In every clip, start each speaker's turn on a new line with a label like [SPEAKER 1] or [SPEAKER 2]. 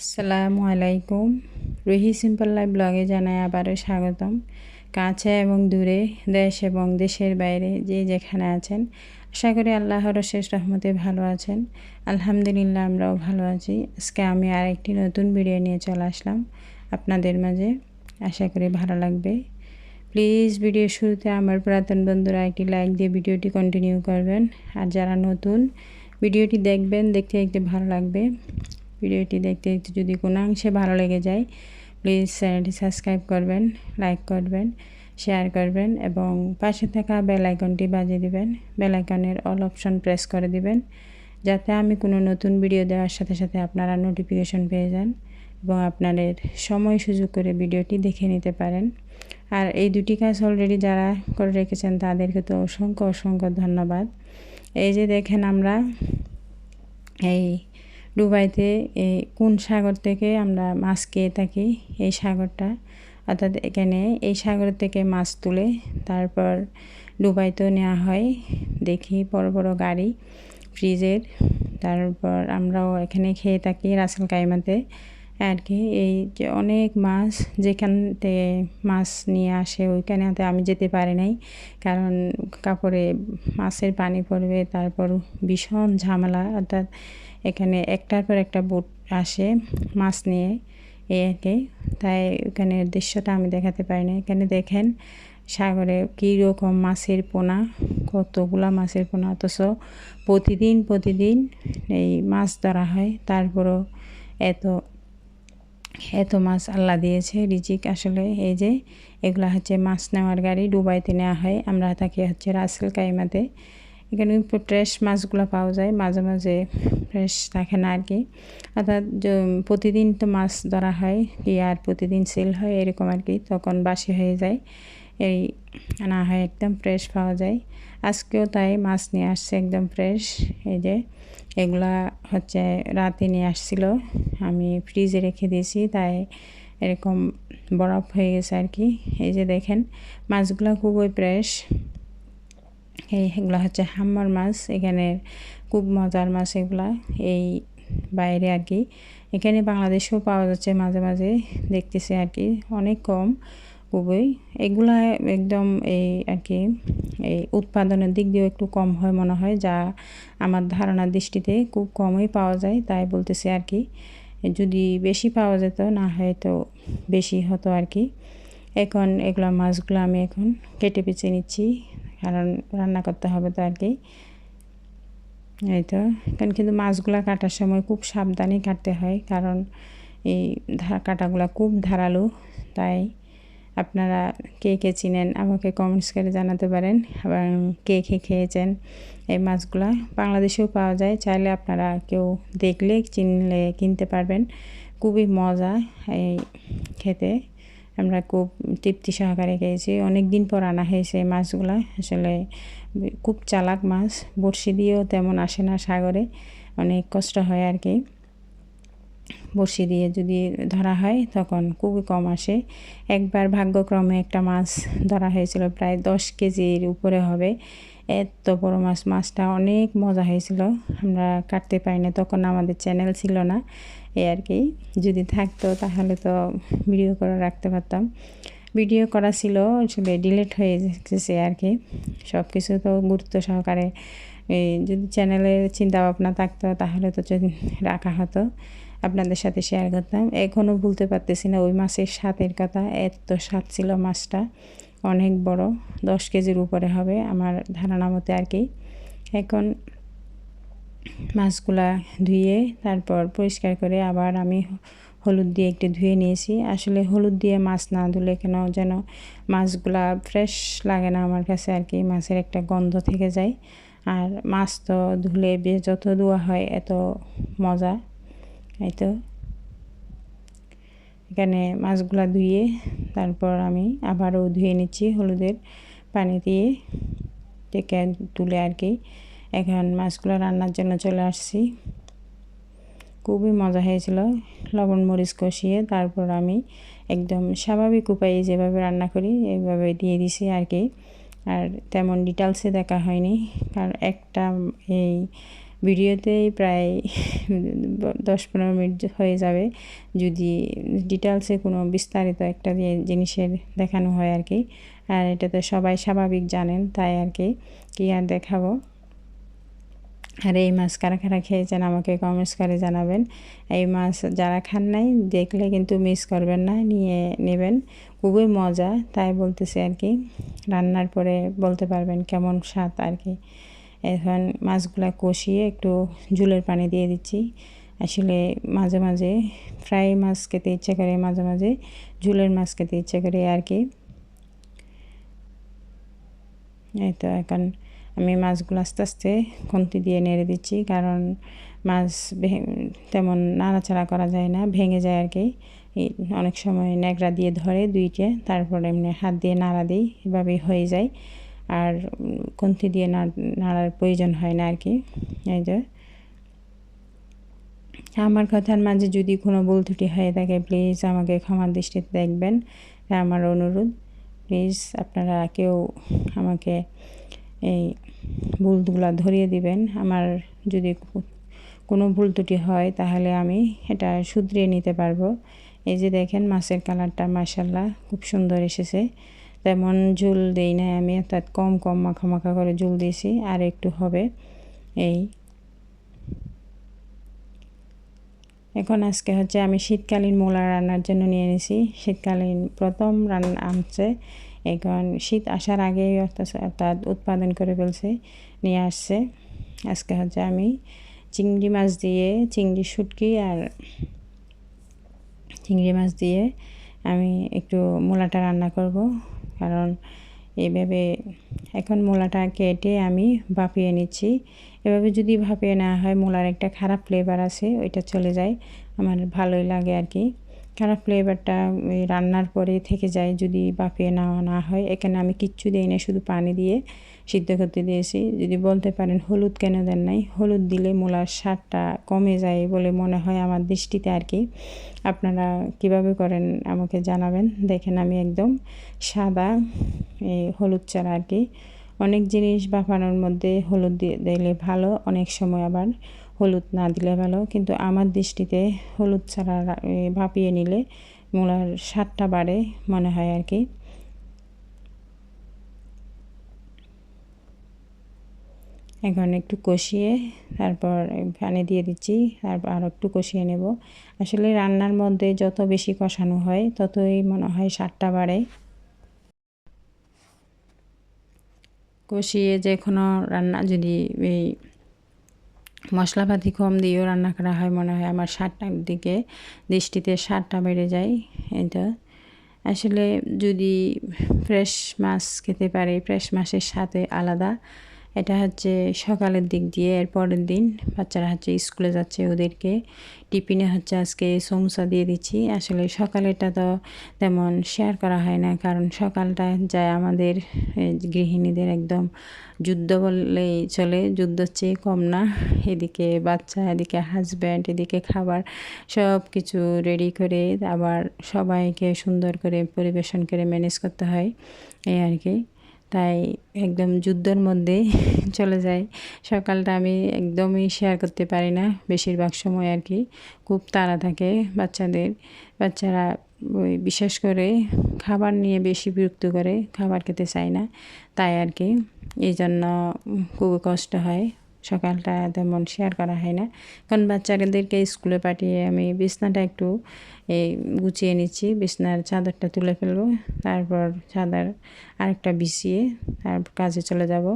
[SPEAKER 1] আসসালামু আলাইকুম। Ruhi simple life ব্লগে জানাই আবারও স্বাগতম। কাছে এবং দূরে, দেশ এবং দেশের বাইরে যে যেখানে আছেন, আশা করি আল্লাহর অশেষ রহমতে ভালো আছেন। আলহামদুলিল্লাহ, আমরাও ভালো আছি। আজকে আমি আরেকটি নতুন ভিডিও নিয়ে চলে আসলাম আপনাদের মাঝে। আশা করি ভালো লাগবে। প্লিজ ভিডিও শুরুতে আমার পুরাতন বন্ধুরা একটি লাইক দিয়ে ভিডিওটি কন্টিনিউ করবেন। আর যারা নতুন ভিডিওটি দেখবেন, দেখতে দেখতে ভালো লাগবে। ভিডিওটি দেখতে দেখতে যদি কোনো অংশে ভালো লেগে যায়, প্লিজ চ্যানেলটি সাবস্ক্রাইব করবেন, লাইক করবেন, শেয়ার করবেন এবং পাশে থাকা বেল আইকনটি বাজিয়ে দিবেন। বেল আইকনের অল অপশন প্রেস করে দিবেন, যাতে আমি কোনো নতুন ভিডিও দেওয়ার সাথে সাথে আপনারা নোটিফিকেশন পেয়ে যান এবং আপনাদের সময় সুযোগ করে ভিডিওটি দেখে নিতে পারেন। আর এই দুটি কাজ অলরেডি যারা করে রেখেছেন তাদেরকে তো অসংখ্য অসংখ্য ধন্যবাদ। এই যে দেখেন, আমরা এই দুবাইতে এই কোন সাগর থেকে আমরা মাছ খেয়ে থাকি, এই সাগরটা, অর্থাৎ এখানে এই সাগর থেকে মাছ তুলে তারপর দুবাইতেও নেওয়া হয়। দেখি বড় বড় গাড়ি ফ্রিজের, তারপর আমরাও এখানে খেয়ে থাকি রাসেল কাইমাতে আর কি। এই যে অনেক মাছ যেখান থেকে মাছ নিয়ে আসে ওইখানেতে আমি যেতে পারি নাই, কারণ কাপড়ে মাছের পানি পড়বে, তারপর ভীষণ ঝামেলা। অর্থাৎ এখানে একটার পর একটা বোট আসে মাছ নিয়ে, এই আর কি। তাই ওখানের দৃশ্যটা আমি দেখাতে পারি না। এখানে দেখেন সাগরে কীরকম মাছের পোনা, কতগুলা মাছের পোনা, অথচ প্রতিদিন এই মাছ ধরা হয়। তারপরও এত এত মাছ আল্লাহ দিয়েছে রিজিক। আসলে এই যে এগুলা হচ্ছে মাছ নেওয়ার গাড়ি, দুবাইতে নেওয়া হয়। আমরা থাকি হচ্ছে রাসেল কাইমাতে। এখানে ফ্রেশ মাছগুলো পাওয়া যায়, মাঝে মাঝে ফ্রেশ থাকে না আর কি। অর্থাৎ প্রতিদিন তো মাছ ধরা হয় কি আর প্রতিদিন সেল হয় এরকম আর কি, তখন বাসি হয়ে যায়। এই না হয় একদম ফ্রেশ পাওয়া যায়। আজকেও তাই মাছ নিয়ে আসছে একদম ফ্রেশ। এই যে এগুলা হচ্ছে রাতে নিয়ে আসছিল, আমি ফ্রিজে রেখে দিয়েছি, তাই এরকম বরফ হয়ে গেছে আর কি। এই যে দেখেন মাছগুলো খুবই ফ্রেশ। এগুলো হচ্ছে হাম্মার মাছ, এখানে খুব মজার মাছ এগুলা। এই বাইরে আর কি, এখানে বাংলাদেশেও পাওয়া যাচ্ছে মাঝে মাঝে, দেখতেছি আর কি, অনেক কম খুবই। এগুলা একদম এই আর কি এই উৎপাদনের দিক দিয়েও একটু কম হয় মনে হয়, যা আমার ধারণার দৃষ্টিতে খুব কমই পাওয়া যায়, তাই বলতেছি আর কি। যদি বেশি পাওয়া যেত না হয়তো বেশি হতো আর কি। এখন এগুলো মাছগুলো আমি এখন কেটে বেছে নিচ্ছি, কারণ রান্না করতে হবে তো আর কি। এই তো এখন কিন্তু মাছগুলো কাটার সময় খুব সাবধানে কাটতে হয়, কারণ এই কাটাগুলো খুব ধারালো। তাই আপনারা কে কে চিনেন আমাকে কমেন্টস করে জানাতে পারেন, এবং কে খেয়েছেন এই মাছগুলা। বাংলাদেশেও পাওয়া যায়, চাইলে আপনারা কেউ দেখলে চিনলে কিনতে পারবেন। খুবই মজা এই খেতে, আমরা খুব তৃপ্তি সহকারে খেয়েছি। অনেক দিন পর আনা হয়েছে মাছগুলা। আসলে খুব চালাক মাছ, বড়শি দিয়েও তেমন আসে না সাগরে, অনেক কষ্ট হয় আর কি। বড়শি দিয়ে যদি ধরা হয় তখন খুবই কম আসে। একবার ভাগ্যক্রমে একটা মাছ ধরা হয়েছিল, প্রায় 10 কেজির উপরে হবে, এত বড় মাছ। মাছটা অনেক মজা হয়েছিল, আমরা কাটতে পারি না, তখন আমাদের চ্যানেল ছিল না এই আর কি। যদি থাকতো তাহলে তো ভিডিও করে রাখতে পারতাম। ভিডিও করা ছিল, আসলে ডিলিট হয়ে গেছে আর কি। সব কিছু তো গুরুত্ব সহকারে যদি চ্যানেলের চিন্তা ভাবনা থাকতো তাহলে তো রাখা হতো, আপনাদের সাথে শেয়ার করতাম। এখনও ভুলতে পারতেছি না ওই মাছের স্বাদের কথা, এত স্বাদ ছিল মাছটা, অনেক বড়, 10 কেজির উপরে হবে আমার ধারণা মতে আর কি। এখন মাছগুলা ধুয়ে তারপর পরিষ্কার করে আবার আমি হলুদ দিয়ে একটু ধুয়ে নিয়েছি। আসলে হলুদ দিয়ে মাছ না ধুলে কেন যেন মাছগুলা ফ্রেশ লাগে না আমার কাছে আর কি, মাছের একটা গন্ধ থেকে যায়। আর মাছ তো ধুলে যত ধোয়া হয় এত মজা। এই তো এখানে মাছগুলা ধুয়ে তারপর আমি আবারও ধুয়ে নিচ্ছি হলুদের পানি দিয়ে থেকে তুলে আর কি। এখন মাছগুলো রান্নার জন্য চলে আসছি। খুবই মজা হয়েছিল, লবণ মরিচ কষিয়ে তারপর আমি একদম স্বাভাবিক উপায়ে যেভাবে রান্না করি এইভাবে দিয়ে দিছি আর কি। আর তেমন ডিটেলসে দেখা হয়নি, কারণ একটা এই ভিডিওতেই প্রায় 10-15 মিনিট হয়ে যাবে যদি ডিটেলসে কোনো বিস্তারিত একটা জিনিসের দেখানো হয় আর কি। আর এটা তো সবাই স্বাভাবিক জানেন, তাই আর কি আর দেখাবো। আর এই মাছ কারা কারা খেয়েছেন আমাকে কমেন্টস করে জানাবেন। এই মাছ যারা খান নাই দেখলে কিন্তু মিস করবেন না, নিয়ে নেবেন, খুবই মজা, তাই বলতেছি আর কি। রান্নার পরে বলতে পারবেন কেমন স্বাদ আর কি। এখন মাছগুলা কষিয়ে একটু ঝোলের পানি দিয়ে দিচ্ছি। আসলে মাঝে মাঝে ফ্রাই মাছ খেতে ইচ্ছে করে, মাঝে মাঝে ঝোলের মাছ খেতে ইচ্ছে করে আর কি। এই তো এখন আমি মাছগুলো আস্তে আস্তে খুন্তি দিয়ে নেড়ে দিচ্ছি, কারণ মাছ তেমন নাড়াচাড়া করা যায় না, ভেঙে যায় আর কি। অনেক সময় ন্যাকড়া দিয়ে ধরে দুইটা, তারপর এমনি হাত দিয়ে নাড়া দিই, এভাবেই হয়ে যায়। আর খুন্তি দিয়ে নাড়ার প্রয়োজন হয় না আর কি। এই যে আমার কথার মাঝে যদি কোনো ভুল ত্রুটি হয়ে থাকে প্লিজ আমাকে ক্ষমার দৃষ্টিতে দেখবেন, আমার অনুরোধ। প্লিজ আপনারা কেউ আমাকে এই ভুলগুলো ধরিয়ে দিবেন। আমার যদি কোনো ভুল ত্রুটি হয় তাহলে আমি এটা শুধরিয়ে নিতে পারবো। এই যে দেখেন মাছের কালারটা মাশাআল্লাহ খুব সুন্দর এসেছে। তেমন ঝোল দেই না আমি, অর্থাৎ কম কম মাখা মাখা করে ঝোল দিয়েছি, আর একটু হবে এই। এখন আজকে হচ্ছে আমি শীতকালীন মূলা রান্নার জন্য নিয়ে নিয়েছি। শীতকালীন প্রথম রান্না আনছে, এখন শীত আসার আগেই অর্থাৎ উৎপাদন করে ফেলছে, নিয়ে আসছে। আজকে হচ্ছে আমি চিংড়ি মাছ দিয়ে, চিংড়ি শুটকি আর চিংড়ি মাছ দিয়ে আমি একটু মূলাটা রান্না করব। কারণ এইভাবে এখন মূলাটা কেটে আমি ভাপিয়ে নিচ্ছি। এভাবে যদি ভাপিয়ে নেওয়া হয় মূলার একটা খারাপ ফ্লেভার আছে, ওইটা চলে যায়, আমার ভালোই লাগে আর কি। খারাপ ফ্লেভারটা রান্নার পরে থেকে যায় যদি ভাপিয়ে নেওয়া না হয়। এখানে আমি কিচ্ছু দিই না, শুধু পানি দিয়ে সিদ্ধ করতে দিয়েছি। যদি বলতে পারেন হলুদ কেন দেন নাই, হলুদ দিলে মূলার স্বাদটা কমে যায় বলে মনে হয় আমার দৃষ্টিতে আর কি। আপনারা কিভাবে করেন আমাকে জানাবেন। দেখেন আমি একদম সাদা হলুদ ছাড়া আর কি। অনেক জিনিস ভাপানোর মধ্যে হলুদ দিলে ভালো, অনেক সময় আবার হলুদ না দিলে ভালো, কিন্তু আমার দৃষ্টিতে হলুদ ছাড়া ভাপিয়ে নিলে মূলার স্বাদটা বাড়ে মনে হয় আর কি। এখন একটু কষিয়ে তারপর পানি দিয়ে দিচ্ছি, তারপর আরও একটু কষিয়ে নেব। আসলে রান্নার মধ্যে যত বেশি কষানো হয় ততই মনে হয় স্বাদটা বাড়ে। কষিয়ে যে কোনো রান্না যদি এই মশলাপাতি কম দিয়েও রান্না করা হয় মনে হয় আমার স্বাদটার দিকে দৃষ্টিতে স্বাদটা বেড়ে যায়। এটা আসলে যদি ফ্রেশ মাছ খেতে পারে, ফ্রেশ মাছের সাথে আলাদা। এটা হচ্ছে সকালের দিক দিয়ে, এর পরের দিন বাচ্চারা হচ্ছে স্কুলে যাচ্ছে, ওদেরকে টিফিনে হচ্ছে আজকে সমোসা দিয়ে দিচ্ছি। আসলে সকালেটা তো তেমন শেয়ার করা হয় না, কারণ সকালটা যায় আমাদের গৃহিণীদের একদম যুদ্ধ বললেই চলে, যুদ্ধর চেয়ে কম না। এদিকে বাচ্চা, এদিকে হাজব্যান্ড, এদিকে খাবার, সব কিছু রেডি করে আবার সবাইকে সুন্দর করে পরিবেশন করে ম্যানেজ করতে হয়, এই আর কি। তাই একদম যুদ্ধের মধ্যে চলে যায় সকালটা, আমি একদমই শেয়ার করতে পারি না বেশিরভাগ সময় আর কি। খুব তাড়া থাকে বাচ্চাদের, বাচ্চারা ওই বিশেষ করে খাবার নিয়ে বেশি বিরক্ত করে, খাবার খেতে চায় না, তাই আর কি। এই জন্য খুব কষ্ট হয়, সকালটা তেমন শেয়ার করা হয় না। কারণ বাচ্চাদেরকে স্কুলে পাঠিয়ে আমি বিছনাটা একটু এই গুছিয়ে নিচ্ছি, বিছনার চাদরটা তুলে ফেলবো, তারপর চাদর আরেকটা বিছিয়ে তারপর কাজে চলে যাব।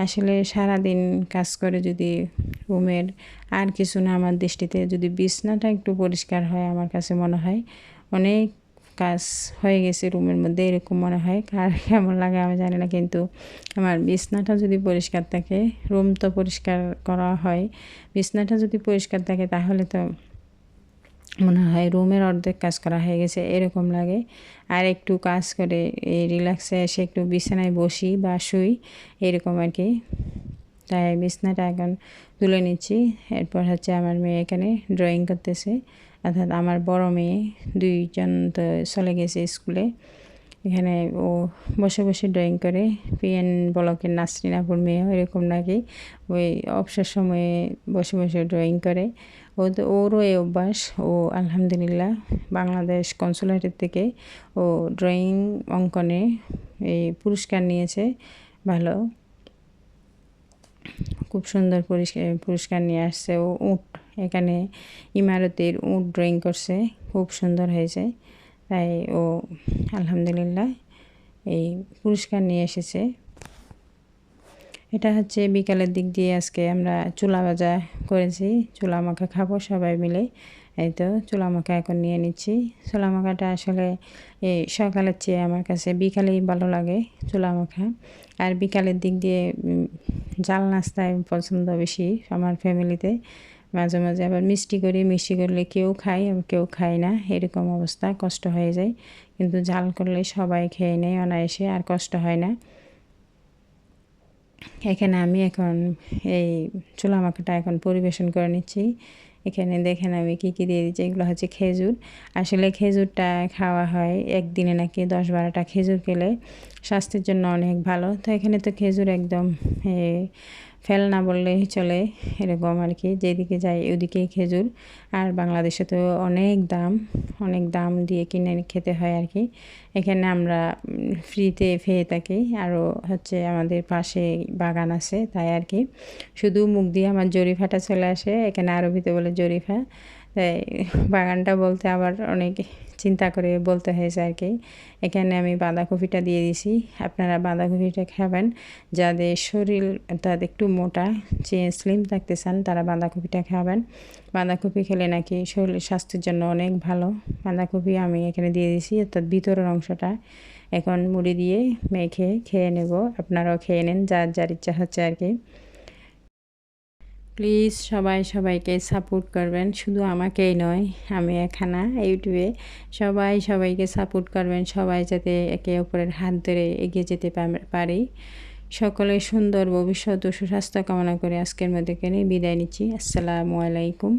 [SPEAKER 1] আসলে সারাদিন কাজ করে যদি রুমের আর কিছু না, আমার দৃষ্টিতে যদি বিছনাটা একটু পরিষ্কার হয় আমার কাছে মনে হয় অনেক কাজ হয়ে গেছে রুমের মধ্যে, এরকম মনে হয়। কার কেমন লাগে আমি জানি না, কিন্তু আমার বিছনাটা যদি পরিষ্কার থাকে, রুম তো পরিষ্কার করা হয়, বিছনাটা যদি পরিষ্কার থাকে তাহলে তো মনে হয় রুমের অর্ধেক কাজ করা হয়ে গেছে, এরকম লাগে। আর একটু কাজ করে এই রিল্যাক্সে এসে একটু বিছানায় বসি বা শুই, এরকম আর কি। তাই বিছনাটা এখন তুলে নিচ্ছি। এরপর হচ্ছে আমার মেয়ে এখানে ড্রয়িং করতেছে, অর্থাৎ আমার বড় মেয়ে, দুইজন তো চলে গেছে স্কুলে। এখানে ও বসে বসে ড্রয়িং করে। পিএন ব্লকের নাসরিন আপুর মেয়ে এরকম নাকি ওই অবসর সময়ে বসে বসে ড্রয়িং করে। ওরও এই অভ্যাস। ও আলহামদুলিল্লাহ বাংলাদেশ কনসুলেটের থেকে ও ড্রয়িং অঙ্কনে এই পুরস্কার নিয়েছে। ভালো, খুব সুন্দর পুরস্কার নিয়ে আসছে। ও উট এখানে ইমারতের উট ড্রয়িং করছে, খুব সুন্দর হয়েছে। তাই ও আলহামদুলিল্লাহ এই পুরস্কার নিয়ে এসেছে। এটা হচ্ছে বিকালের দিক দিয়ে আজকে আমরা চুলা ভাজা করেছি, চুলা মাখা খাবো সবাই মিলে। এই তো চুলা মাখা এখন নিয়ে নিচ্ছি। চুলা মাখাটা আসলে এই সকালের চেয়ে আমার কাছে বিকালেই ভালো লাগে চুলা মাখা। আর বিকালের দিক দিয়ে জাল নাস্তায় পছন্দ বেশি আমার ফ্যামিলিতে। মাঝে মাঝে আবার মিষ্টি করি, মিষ্টি করলে কেউ খায় কেউ খায় না, এরকম অবস্থা, কষ্ট হয়ে যায়। কিন্তু ঝাল করলে সবাই খেয়ে নেয় অনায়াসে, আর কষ্ট হয় না। এখানে আমি এখন এই চুলা মাখাটা এখন পরিবেশন করে নিচ্ছি। এখানে দেখেন আমি কী কী দিয়ে দিচ্ছি। এগুলো হচ্ছে খেজুর। আসলে খেজুরটা খাওয়া হয় একদিনে নাকি 10-12টা খেজুর খেলে স্বাস্থ্যের জন্য অনেক ভালো। তো এখানে তো খেজুর একদম ফেল না বললেই চলে, এরকম আর কি। যেদিকে যাই ওদিকেই খেজুর। আর বাংলাদেশে তো অনেক দাম দিয়ে কিনে খেতে হয় আর কি। এখানে আমরা ফ্রিতে পেয়ে থাকি। আরও হচ্ছে আমাদের পাশে বাগান আছে, তাই আর কি। শুধু মুখ দিয়ে আমার জরিফাটা চলে আসে, এখানে আরবিতে বলে জরিফা। তাই বাগানটা বলতে আবার অনেক চিন্তা করে বলতে হয়েছে আর কি। এখানে আমি বাঁধাকপিটা দিয়ে দিছি। আপনারা বাঁধাকপিটা খাবেন, যাদের শরীর অর্থাৎ একটু মোটা, স্লিম থাকতে চান, তারা বাঁধাকপিটা খাবেন। বাঁধাকপি খেলে নাকি শরীর স্বাস্থ্যের জন্য অনেক ভালো। বাঁধাকপি আমি এখানে দিয়ে দিছি, অর্থাৎ ভিতরের অংশটা। এখন মুড়ি দিয়ে মেখে খেয়ে নেব। আপনারাও খেয়ে নেন যার যার ইচ্ছা হচ্ছে আর কি। প্লিজ সবাই সবাইকে সাপোর্ট করবেন, শুধু আমাকেই নয়, আমি এখানা ইউটিউবে সবাই সবাইকে সাপোর্ট করবেন, সবাই যাতে একে অপরের হাত ধরে এগিয়ে যেতে পারি। সকলের সুন্দর ভবিষ্যৎ ও সুস্বাস্থ্য কামনা করে আজকের মধ্যে বিদায় নিচ্ছি। আসসালামু আলাইকুম।